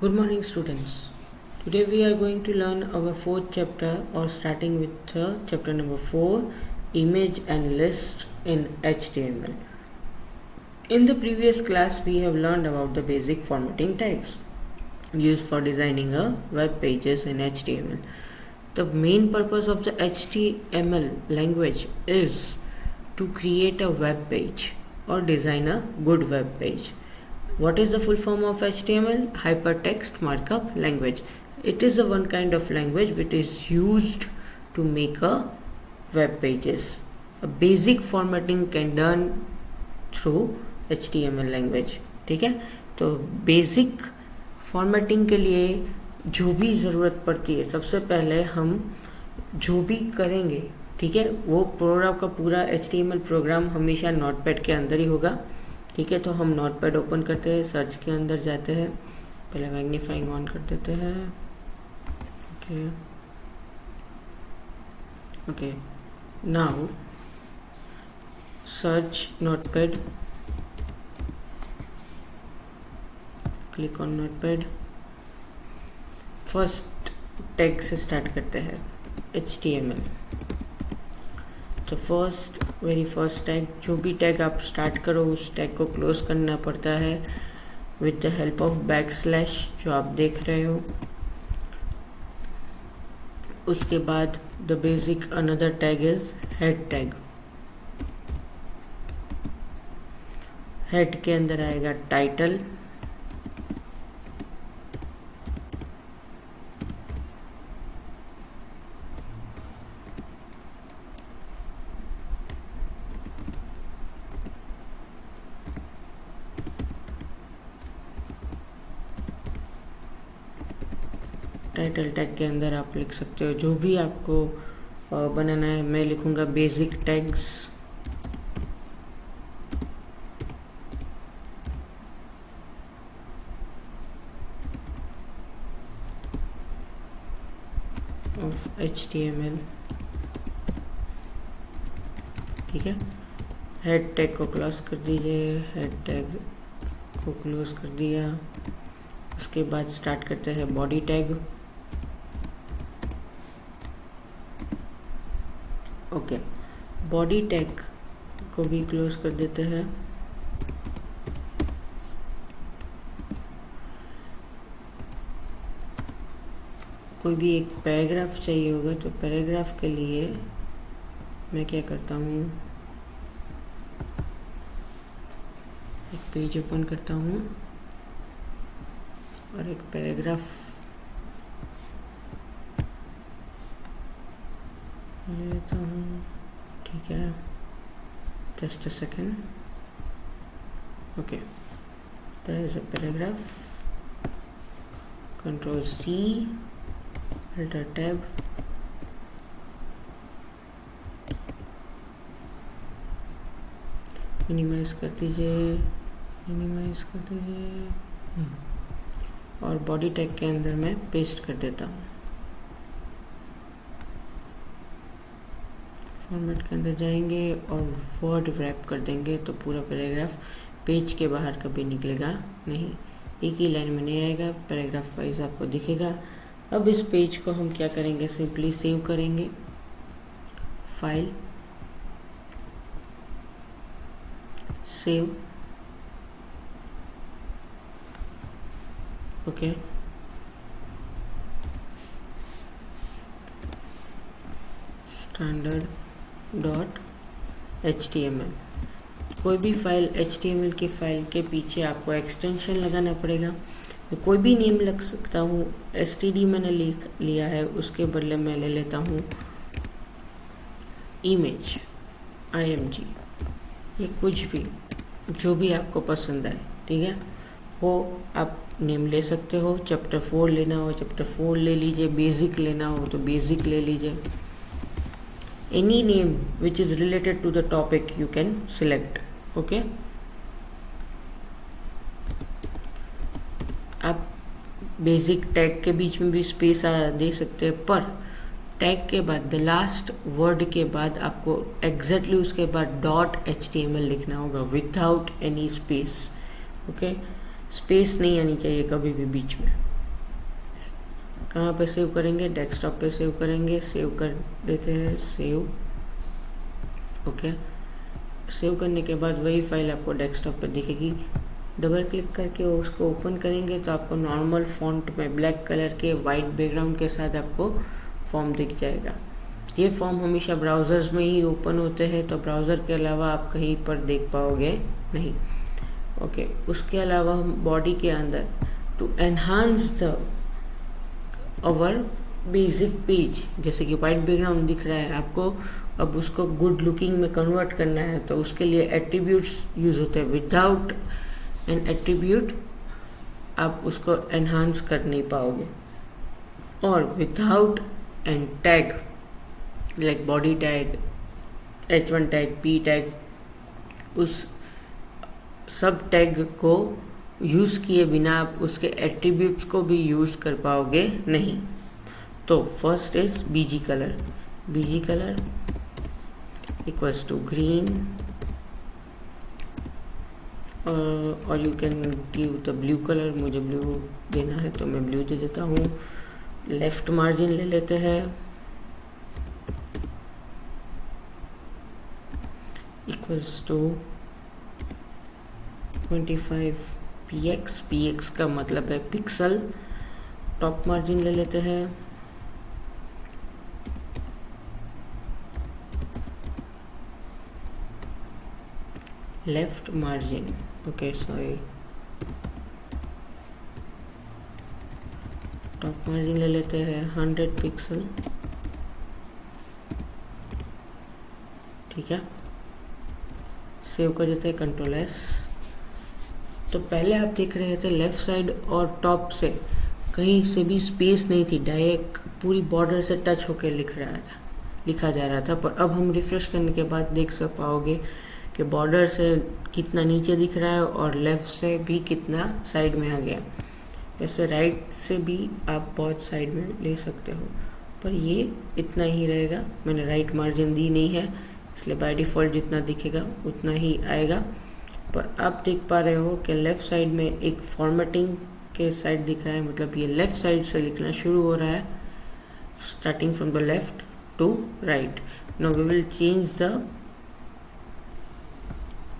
Good morning, students. Today we are going to learn our fourth chapter, or starting with chapter number 4, Image and List in HTML. In the previous class, we have learned about the basic formatting tags used for designing a web pages in HTML. The main purpose of the HTML language is to create a web page or design a good web page. What is the full form of HTML? Hypertext Markup Language. It is a one kind of language which is used to make a web pages. A basic formatting can done through HTML language. ठीक है, तो basic formatting के लिए जो भी ज़रूरत पड़ती है, सबसे पहले हम जो भी करेंगे, ठीक है, वो प्रोग्राम का पूरा HTML प्रोग्राम हमेशा नोटपैड के अंदर ही होगा. ठीक है, तो हम नोटपैड ओपन करते हैं, सर्च के अंदर जाते हैं, पहले मैग्नीफाइंग ऑन कर देते हैं. Okay, now search notepad, click on notepad. First tag से स्टार्ट करते हैं, HTML. तो वेरी फर्स्ट टैग, जो भी टैग आप स्टार्ट करो उस टैग को क्लोज करना पड़ता है with the help of backslash, जो आप देख रहे हो. उसके बाद the basic another tag is head tag. Head के अंदर आएगा टाइटल, टाइटल टैग के अंदर आप लिख सकते हो जो भी आपको बनाना है. मैं लिखूंगा बेसिक टैग्स. Of HTML. ठीक है, हेड टैग को क्लोज कर दीजिए. हेड टैग को क्लोज कर दिया. उसके बाद स्टार्ट करते हैं body tag. Okay, body tag को भी क्लोज कर देते हैं. कोई भी एक पैराग्राफ चाहिए होगा, तो पैराग्राफ के लिए मैं क्या करता हूँ, एक पेज ओपन करता हूँ और एक पैराग्राफ लेता हूँ. ठीक है, just a second. Okay, there is a paragraph. Control C, alt tab. Minimize कर दीजिए, और बॉडी टैग के अंदर मैं पेस्ट कर देता हूँ. फॉर्मेट के अंदर जाएंगे और वर्ड रैप कर देंगे, तो पूरा पैराग्राफ पेज के बाहर कभी निकलेगा नहीं, एक ही लाइन में नहीं आएगा, पैराग्राफ वाइज आपको दिखेगा. अब इस पेज को हम क्या करेंगे, सिंपली सेव करेंगे. File, save. Okay, standard dot HTML. कोई भी फाइल HTML की फाइल के पीछे आपको एक्सटेंशन लगाना पड़ेगा. तो कोई भी नेम लग सकता हूँ. std मैंने लिया है, उसके बदले मैं ले लेता हूँ इमेज, img, ये कुछ भी जो भी आपको पसंद आए. ठीक है, वो आप नेम ले सकते हो. चैप्टर 4 लेना हो चैप्टर 4 ले लीजिए, बेसिक लेना हो तो बेसिक ले लीजिए. Any name which is related to the topic you can select. Okay, आप बेसिक टैग के बीच में भी स्पेस दे सकते हैं, पर टैग के बाद द लास्ट वर्ड के बाद आपको एग्जैक्टली उसके बाद .html लिखना होगा without any space. Okay, space नहीं आनी चाहिए कभी भी बीच में. कहाँ पे सेव करेंगे, डेस्कटॉप पे सेव करेंगे। सेव कर देते हैं, सेव। ओके, सेव करने के बाद वही फाइल आपको डेस्कटॉप पे दिखेगी। डबल क्लिक करके उसको ओपन करेंगे तो आपको नॉर्मल फॉन्ट में ब्लैक कलर के वाइट बैकग्राउंड के साथ आपको फॉर्म दिख जाएगा। ये फॉर्म हमेशा ब्राउज़र्स में ही ओपन होते हैं, तो ब्राउज़र के अलावा आप कहीं पर देख पाओगे नहीं। ओके, उसके अलावा हम बॉडी के अंदर to enhance the our basic page, जैसे कि वाइट बैकग्राउंड दिख रहा है आपको, अब उसको गुड लुकिंग में कन्वर्ट करना है तो उसके लिए एट्रीब्यूट्स यूज होते हैं। विदाउट एन एट्रीब्यूट आप उसको एनहांस कर नहीं पाओगे। और without an tag like body tag, H1 tag, P tag, उस सब टैग को यूज़ किए बिना आप उसके एट्रीब्यूट्स को भी यूज़ कर पाओगे नहीं। तो first is BG colour. BG colour equals to green, और you can give the blue colour. मुझे ब्लू देना है तो मैं ब्लू दे देता हूँ। लेफ्ट मार्जिन ले लेते हैं, इक्वल्स टू 25 px। px का मतलब है पिक्सल। टॉप मार्जिन ले लेते हैं, left margin, okay sorry, top margin ले लेते हैं 100 पिक्सल। ठीक है, सेव कर देते हैं, कंट्रोल एस। तो पहले आप देख रहे थे लेफ्ट साइड और टॉप से कहीं से भी स्पेस नहीं थी, डायरेक्ट पूरी बॉर्डर से टच होकर लिखा जा रहा था। पर अब हम रिफ्रेश करने के बाद देख सक पाओगे कि बॉर्डर से कितना नीचे दिख रहा है और लेफ्ट से भी कितना साइड में आ गया। वैसे राइट से भी आप बहुत साइड में ले सकते हो, पर ये इतना ही रहेगा। मैंने राइट मार्जिन दी नहीं है, इसलिए बाय डिफ़ॉल्ट जितना दिखेगा उतना ही आएगा। पर आप देख पा रहे हो कि लेफ़्ट साइड में एक फॉर्मेटिंग के साइड दिख रहा है, मतलब ये लेफ़्ट साइड से लिखना शुरू हो रहा है, starting from the left to right. Now we will change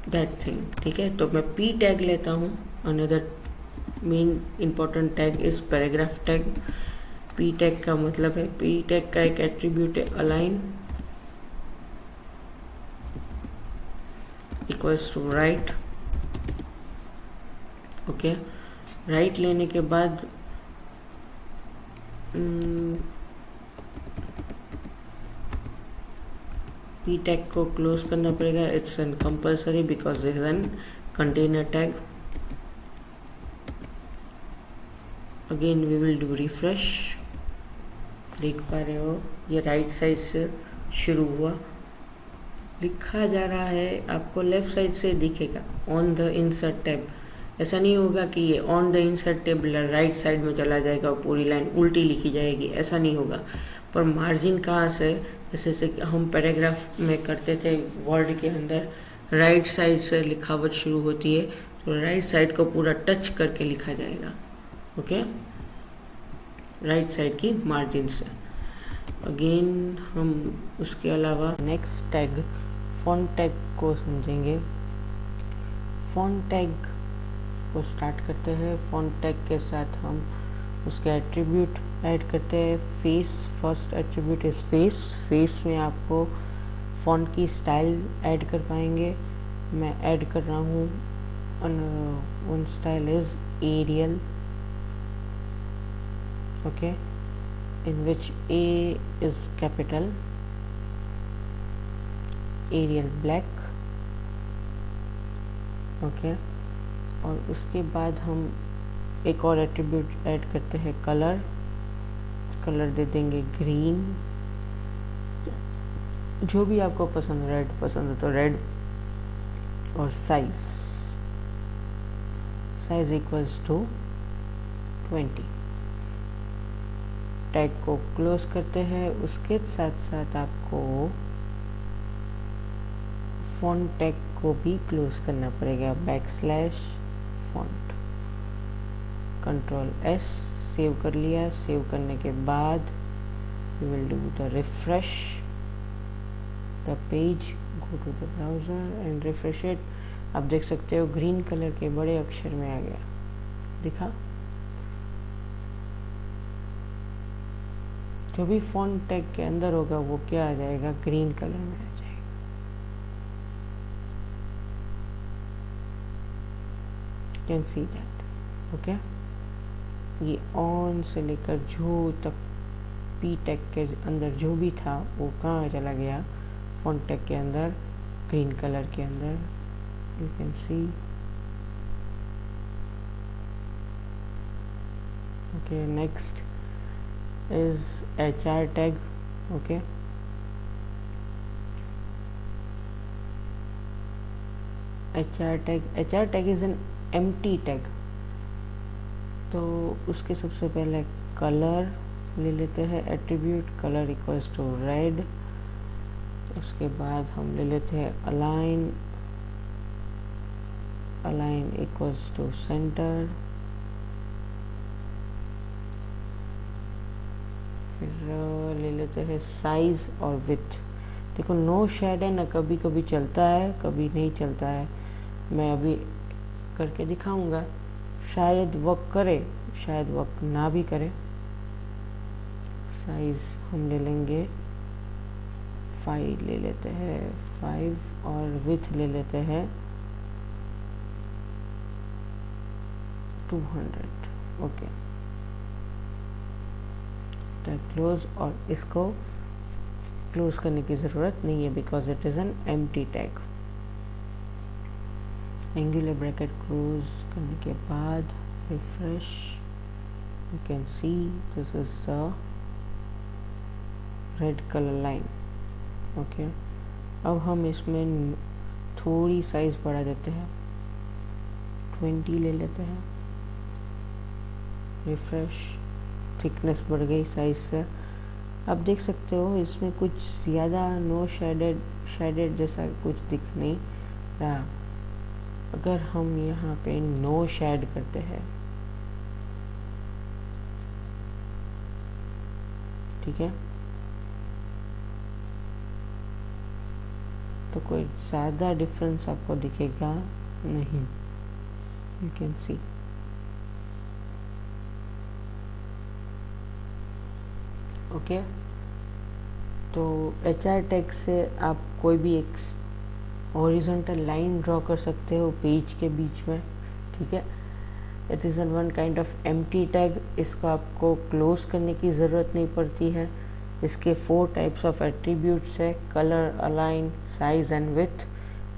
that thing. ठीक है, तो मैं P टैग लेता हूँ। Another main important tag is paragraph tag. P tag का मतलब है, P टैग का एक एट्रीब्यूट है align equals to right. Okay, right लेने के बाद P टैग को क्लोज करना पड़ेगा। It's an compulsory because it is an container tag. Again we will do refresh. देख पा रहे हो ये राइट साइड से शुरू हुआ, लिखा जा रहा है, आपको लेफ्ट साइड से दिखेगा ऑन द इंसर्ट टैब। ऐसा नहीं होगा कि ये on the insert tab right side में चला जाएगा और पूरी लाइन उल्टी लिखी जाएगी, ऐसा नहीं होगा। पर मार्जिन कहाँ से, जैसे हम पैराग्राफ में करते थे वर्ड के अंदर, राइट साइड से लिखावट शुरू होती है, तो राइट साइड को पूरा टच करके लिखा जाएगा। ओके, राइट साइड की मार्जिन से। अगेन हम उसके अलावा नेक्स्ट टैग फॉन्ट टैग को समझेंगे। फॉन्ट टैग को स्टार्ट करते हैं। फॉन्ट टैग के साथ हम उसके एट्रीब्यूट ऐड करते हैं। Face, first attribute is face. Face में आपको फॉन्ट की स्टाइल ऐड कर पाएंगे। मैं ऐड कर रहा हूँ, one style is Arial, okay, in which A is capital, Arial black, ओके। और उसके बाद हम एक और एट्रीब्यूट ऐड करते हैं कलर। कलर दे देंगे ग्रीन, जो भी आपको पसंद, रेड पसंद है तो रेड। और साइज इक्वल्स टू 20। टैग को क्लोज करते हैं। उसके साथ साथ आपको फॉन्ट टैग को भी क्लोज करना पड़ेगा। Backslash font, control S, save कर लिया। सेव करने के बाद you will do the refresh the page, go to the browser and refresh it। आप देख सकते हो ग्रीन कलर के बड़े अक्षर में आ गया, दिखा। जो भी फॉन्ट टैग के अंदर होगा वो क्या आ जाएगा, ग्रीन कलर में आ जाएगा। Can see that, okay. ये ऑन से लेकर जो तक पी टैग के अंदर जो भी था वो कहाँ चला गया, फॉन्ट टैग के अंदर, ग्रीन कलर के अंदर। You can see, okay. Next is HR tag, okay. HR tag is an empty tag. तो उसके सबसे पहले कलर ले लेते हैं, attribute colour equals to red. उसके बाद हम ले लेते हैं अलाइन इक्वल्स टू सेंटर। फिर ले लेते हैं साइज और विड्थ। देखो नो शेड है ना, कभी कभी चलता है कभी नहीं चलता है। मैं अभी करके दिखाऊंगा, शायद वर्क करे शायद वर्क ना भी करे। साइज हम ले लेंगे 5 ले लेते हैं 5 और विड्थ ले लेते हैं 200, ओके। टैग क्लोज, और इसको क्लोज करने की ज़रूरत नहीं है because it is an empty tag. Angular bracket close करने के बाद refresh, you can see this is the red colour line, okay. अब हम इसमें थोड़ी साइज बढ़ा देते हैं, 20 ले लेते हैं। रिफ्रेश, थिकनेस बढ़ गई साइज से। आप देख सकते हो इसमें कुछ ज़्यादा नो शेडेड जैसा कुछ दिख नहीं रहा। अगर हम यहाँ पे नो शेड करते हैं, ठीक है, तो कोई ज़्यादा डिफरेंस आपको दिखेगा नहीं। You can see, okay. तो HR टैग से आप कोई भी एक हॉरिजॉन्टल लाइन ड्रॉ कर सकते हो पेज के बीच में, ठीक है। It is one kind of empty tag. इसको आपको क्लोज करने की ज़रूरत नहीं पड़ती है। इसके 4 टाइप्स ऑफ एट्रीब्यूट्स है, colour, align, size and width,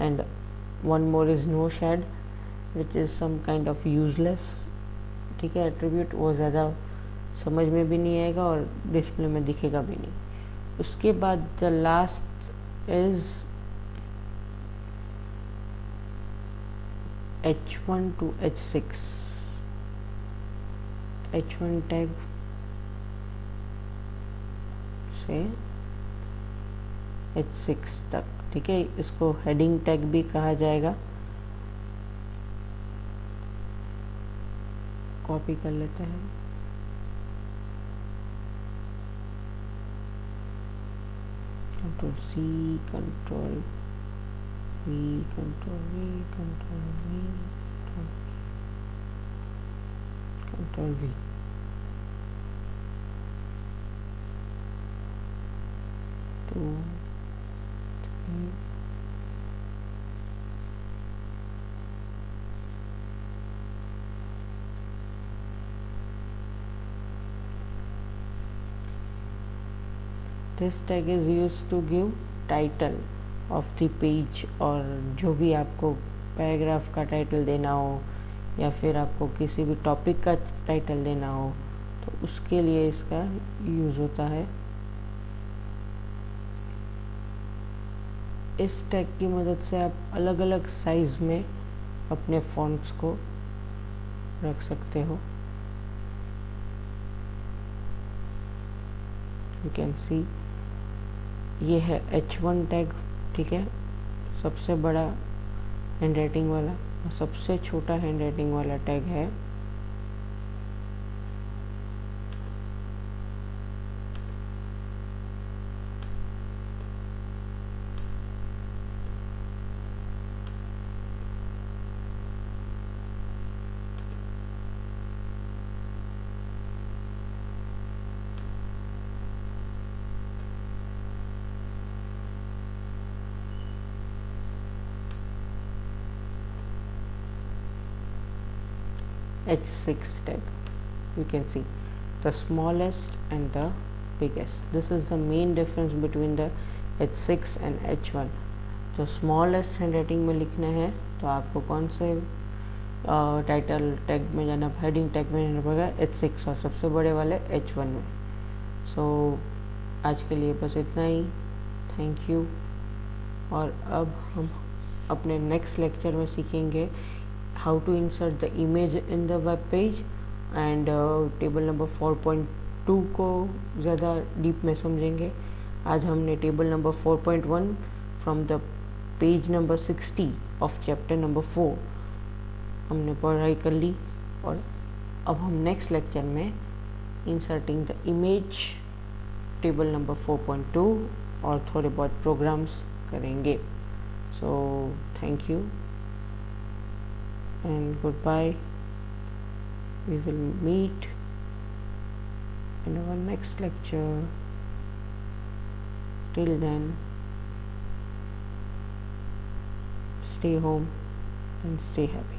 and one more is no shade which is some kind of useless, ठीक है, एट्रीब्यूट। वो ज़्यादा समझ में भी नहीं आएगा और डिस्प्ले में दिखेगा भी नहीं। उसके बाद the last is H1 to H6। H1 tag से H6 तक, ठीक है। इसको हेडिंग टैग भी कहा जाएगा। कॉपी कर लेते हैं, Ctrl+C, Ctrl+V, Ctrl+V, Ctrl+V, Ctrl+V। This tag is used to give title of the page, और जो भी आपको पैराग्राफ का टाइटल देना हो या फिर आपको किसी भी टॉपिक का टाइटल देना हो तो उसके लिए इसका यूज़ होता है। इस टैग की मदद से आप अलग अलग साइज में अपने फॉन्ट्स को रख सकते हो। यू कैन सी, ये है H1 टैग, ठीक है, सबसे बड़ा हैंड राइटिंग वाला, और सबसे छोटा हैंड राइटिंग वाला टैग है H6 tag. You can see the smallest and the biggest. This is the main difference between the H6 and H1. तो स्मॉलेस्ट हैंडराइटिंग में लिखना है तो आपको कौन से टाइटल टैग में जाना, हेडिंग टैग में जाना पड़ेगा H6 और सबसे बड़े वाले H1 में. सो आज के लिए बस इतना ही. Thank you. और अब हम अपने नेक्स्ट लेक्चर में सीखेंगे how to insert the image in the web page and table number 4.2 को ज़्यादा डीप में समझेंगे. आज हमने table number 4.1 from the page number 60 of chapter number 4 हमने पढ़ाई कर ली. और अब हम नेक्स्ट लेक्चर में inserting the image table number 4.2 और थोड़े बहुत प्रोग्राम्स करेंगे. So thank you and goodbye. We will meet in our next lecture. Till then, stay home and stay happy.